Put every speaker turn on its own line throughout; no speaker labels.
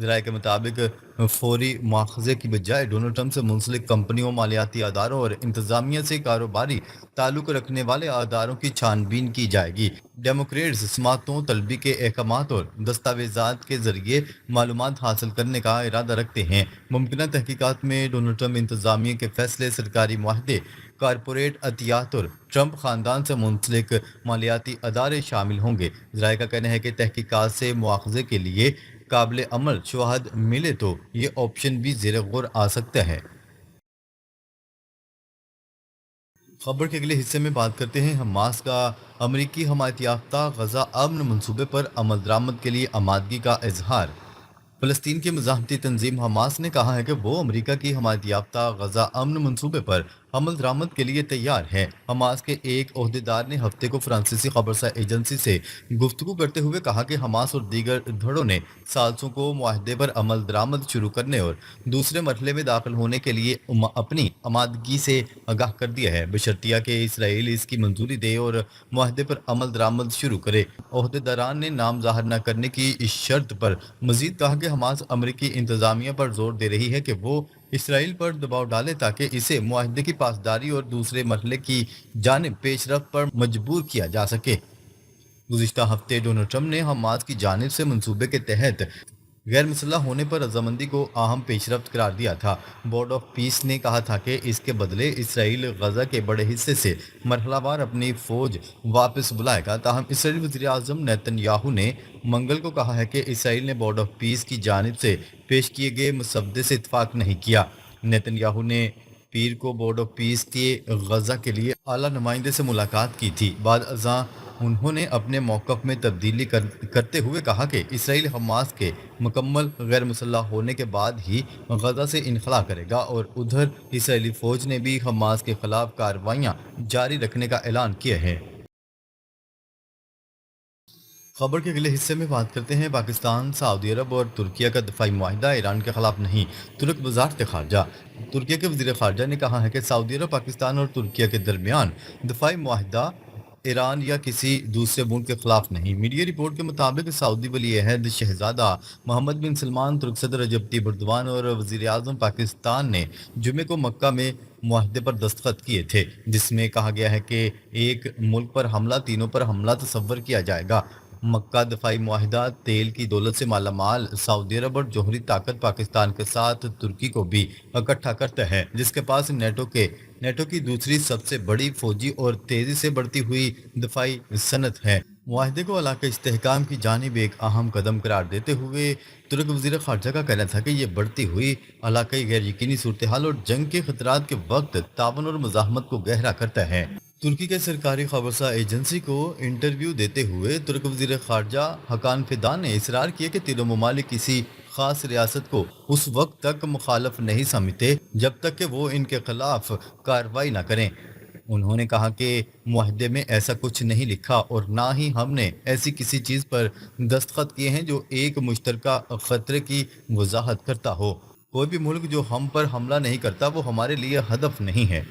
ذرائع کے مطابق فوری مواخذے کی بجائے ڈونلڈ ٹرمپ سے منسلک کمپنیوں، مالیاتی اداروں اور انتظامیہ سے کاروباری تعلق رکھنے والے اداروں کی چھان بین کی جائے گی۔ ڈیموکریٹس سماعتوں طلبی کے احکامات اور دستاویزات کے ذریعے معلومات حاصل کرنے کا ارادہ رکھتے ہیں۔ ممکنہ تحقیقات میں ڈونلڈ ٹرمپ انتظامیہ کے فیصلے، سرکاری معاہدے، کارپوریٹ عطیات اور ٹرمپ خاندان سے منسلک مالیاتی ادارے شامل ہوں گے۔ ذرائع کا کہنا ہے کہ تحقیقات سے مواخذے کے لیے قابل عمل شواہد ملے تو یہ آپشن بھی زیر غور آ سکتا ہے۔ خبر کے اگلے حصے میں بات کرتے ہیں حماس کا امریکی حمایت یافتہ غزہ امن منصوبے پر عمل درآمد کے لیے آمادگی کا اظہار۔ فلسطین کی مزاحمتی تنظیم حماس نے کہا ہے کہ وہ امریکہ کی حمایت یافتہ غزہ امن منصوبے پر عمل درآمد کے لیے تیار ہے۔ حماس کے ایک عہدیدار نے ہفتے کو فرانسیسی خبرسا ایجنسی سے گفتگو کرتے ہوئے کہا کہ حماس اور دیگر دھڑوں نے سالسوں کو معاہدے پر عمل درآمد شروع کرنے اور دوسرے مرحلے میں داخل ہونے کے لیے اپنی آمادگی سے آگاہ کر دیا ہے، بشرطیہ کہ اسرائیل اس کی منظوری دے اور معاہدے پر عمل درآمد شروع کرے۔ عہدیداران نے نام ظاہر نہ کرنے کی اس شرط پر مزید کہا کہ حماس امریکی انتظامیہ پر زور دے رہی ہے کہ وہ اسرائیل پر دباؤ ڈالے تاکہ اسے معاہدے کی پاسداری اور دوسرے مرحلے کی جانب پیش رفت پر مجبور کیا جا سکے۔ گزشتہ ہفتے ڈونلڈ ٹرمپ نے حماس کی جانب سے منصوبے کے تحت غیر مسلح ہونے پر رضامندی کو اہم پیش رفت قرار دیا تھا۔ بورڈ آف پیس نے کہا تھا کہ اس کے بدلے اسرائیل غزہ کے بڑے حصے سے مرحلہ وار اپنی فوج واپس بلائے گا۔ تاہم اسرائیلی وزیر اعظم نیتن یاہو نے منگل کو کہا ہے کہ اسرائیل نے بورڈ آف پیس کی جانب سے پیش کیے گئے مسودے سے اتفاق نہیں کیا۔ نیتن یاہو نے پیر کو بورڈ آف پیس کے غزہ کے لیے اعلیٰ نمائندے سے ملاقات کی تھی۔ بعد ازاں انہوں نے اپنے موقف میں تبدیلی کرتے ہوئے کہا کہ اسرائیل حماس کے مکمل غیر مسلح ہونے کے بعد ہی غزہ سے انخلا کرے گا، اور ادھر اسرائیلی فوج نے بھی حماس کے خلاف کارروائیاں جاری رکھنے کا اعلان کیا ہے۔ خبر کے اگلے حصے میں بات کرتے ہیں پاکستان، سعودی عرب اور ترکیہ کا دفاعی معاہدہ ایران کے خلاف نہیں۔ ترک وزارت خارجہ ترکیہ کے وزیر خارجہ نے کہا ہے کہ سعودی عرب، پاکستان اور ترکیہ کے درمیان دفاعی معاہدہ ایران یا کسی دوسرے ملک کے خلاف نہیں۔ میڈیا رپورٹ کے مطابق سعودی ولی عہد شہزادہ محمد بن سلمان، ترک صدر رجب طیب ایردوان اور وزیر اعظم پاکستان نے جمعے کو مکہ میں معاہدے پر دستخط کیے تھے، جس میں کہا گیا ہے کہ ایک ملک پر حملہ تینوں پر حملہ تصور کیا جائے گا۔ مکہ دفاعی معاہدہ تیل کی دولت سے مالا مال سعودی عرب اور جوہری طاقت پاکستان کے ساتھ ترکی کو بھی اکٹھا کرتا ہے، جس کے پاس نیٹو کی دوسری سب سے بڑی فوجی اور تیزی سے بڑھتی ہوئی دفاعی صنعت ہے۔ معاہدے کو علاقائی استحکام کی جانب ایک اہم قدم قرار دیتے ہوئے ترک وزیر خارجہ کا کہنا تھا کہ یہ بڑھتی ہوئی علاقائی غیر یقینی صورتحال اور جنگ کے خطرات کے وقت تعاون اور مزاحمت کو گہرا کرتا ہے۔ ترکی کے سرکاری خبرسا ایجنسی کو انٹرویو دیتے ہوئے ترک وزیر خارجہ حکان فیدان نے اصرار کیا کہ تینوں ممالک کسی خاص ریاست کو اس وقت تک مخالف نہیں سمجھتے جب تک کہ وہ ان کے خلاف کارروائی نہ کریں۔ انہوں نے کہا کہ معاہدے میں ایسا کچھ نہیں لکھا اور نہ ہی ہم نے ایسی کسی چیز پر دستخط کیے ہیں جو ایک مشترکہ خطرے کی وضاحت کرتا ہو۔ کوئی بھی ملک جو ہم پر حملہ نہیں کرتا وہ ہمارے لیے ہدف نہیں ہے۔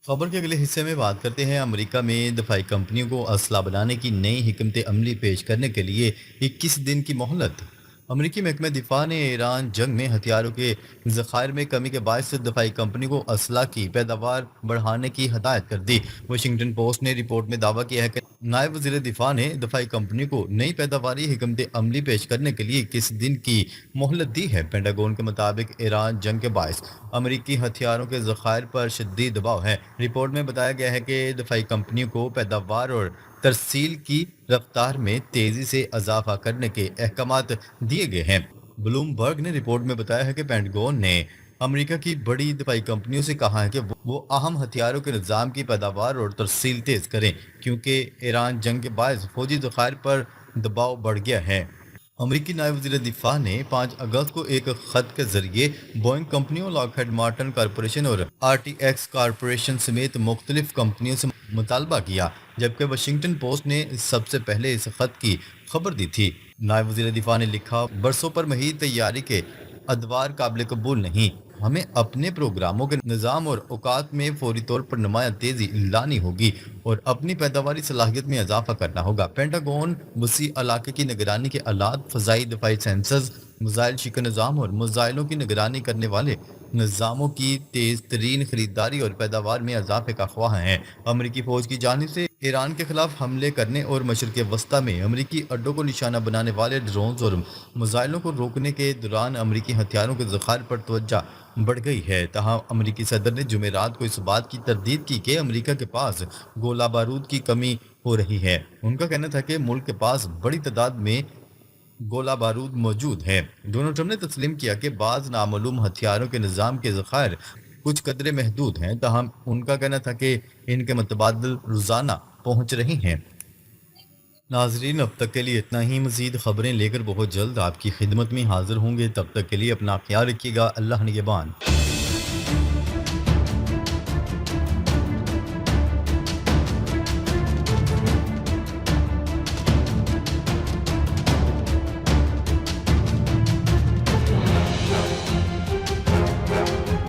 خبر کے اگلے حصے میں بات کرتے ہیں امریکہ میں دفاعی کمپنیوں کو اسلحہ بنانے کی نئی حکمت عملی پیش کرنے کے لیے 21 دن کی مہلت۔ امریکی محکمہ دفاع نے ایران جنگ میں ہتھیاروں کے ذخائر میں کمی کے باعث دفاعی کمپنی کو اسلحہ کی پیداوار بڑھانے کی ہدایت کر دی۔ واشنگٹن پوسٹ نے رپورٹ میں دعویٰ کیا ہے کہ نائب وزیر دفاع نے دفاعی کمپنی کو نئی پیداواری حکمت عملی پیش کرنے کے لیے 21 دن کی مہلت دی ہے۔ پینٹاگون کے مطابق ایران جنگ کے باعث امریکی ہتھیاروں کے ذخائر پر شدید دباؤ ہے۔ رپورٹ میں بتایا گیا ہے کہ دفاعی کمپنیوں کو پیداوار اور ترسیل کی رفتار میں تیزی سے اضافہ کرنے کے احکامات دیے گئے ہیں۔ بلوم برگ نے رپورٹ میں بتایا ہے کہ پینٹاگون نے امریکہ کی بڑی دفاعی کمپنیوں سے کہا ہے کہ وہ اہم ہتھیاروں کے نظام کی پیداوار اور ترسیل تیز کریں، کیونکہ ایران جنگ کے باعث فوجی ذخائر پر دباؤ بڑھ گیا ہے۔ امریکی نائب وزیر دفاع نے 5 اگست کو ایک خط کے ذریعے بوئنگ کمپنیوں، لاک ہیڈ مارٹن کارپوریشن اور آر ٹی ایکس کارپوریشن سمیت مختلف کمپنیوں سے مطالبہ کیا، جبکہ واشنگٹن پوسٹ نے سب سے پہلے اس خط کی خبر دی تھی۔ نائب وزیر دفاع نے لکھا، برسوں پر محیط تیاری کے ادوار قابل قبول نہیں ہمیں اپنے پروگراموں کے نظام اور اوقات میں فوری طور پر نمایاں تیزی لانی ہوگی اور اپنی پیداواری صلاحیت میں اضافہ کرنا ہوگا۔ پینٹاگون وسیع علاقے کی نگرانی کے آلات، فضائی دفاعی سینسرز، میزائل شکن نظام اور میزائلوں کی نگرانی کرنے والے نظاموں کی تیز ترین خریداری اور پیداوار میں اضافے کا خواہاں ہیں۔ امریکی فوج کی جانب سے ایران کے خلاف حملے کرنے اور مشرق وسطیٰ میں امریکی اڈوں کو نشانہ بنانے والے ڈرونز اور میزائلوں کو روکنے کے دوران امریکی ہتھیاروں کے ذخائر پر توجہ بڑھ گئی ہے۔ تاہم امریکی صدر نے جمعرات کو اس بات کی تردید کی کہ امریکہ کے پاس گولہ بارود کی کمی ہو رہی ہے۔ ان کا کہنا تھا کہ ملک کے پاس بڑی تعداد میں گولہ بارود موجود ہے۔ ڈونلڈ ٹرمپ نے تسلیم کیا کہ بعض نامعلوم ہتھیاروں کے نظام کے ذخائر کچھ قدرے محدود ہیں، تاہم ان کا کہنا تھا کہ ان کے متبادل روزانہ پہنچ رہی ہیں۔ ناظرین، اب تک کے لیے اتنا ہی۔ مزید خبریں لے کر بہت جلد آپ کی خدمت میں حاضر ہوں گے۔ تب تک کے لیے اپنا خیال رکھیے گا۔ اللہ نگہبان۔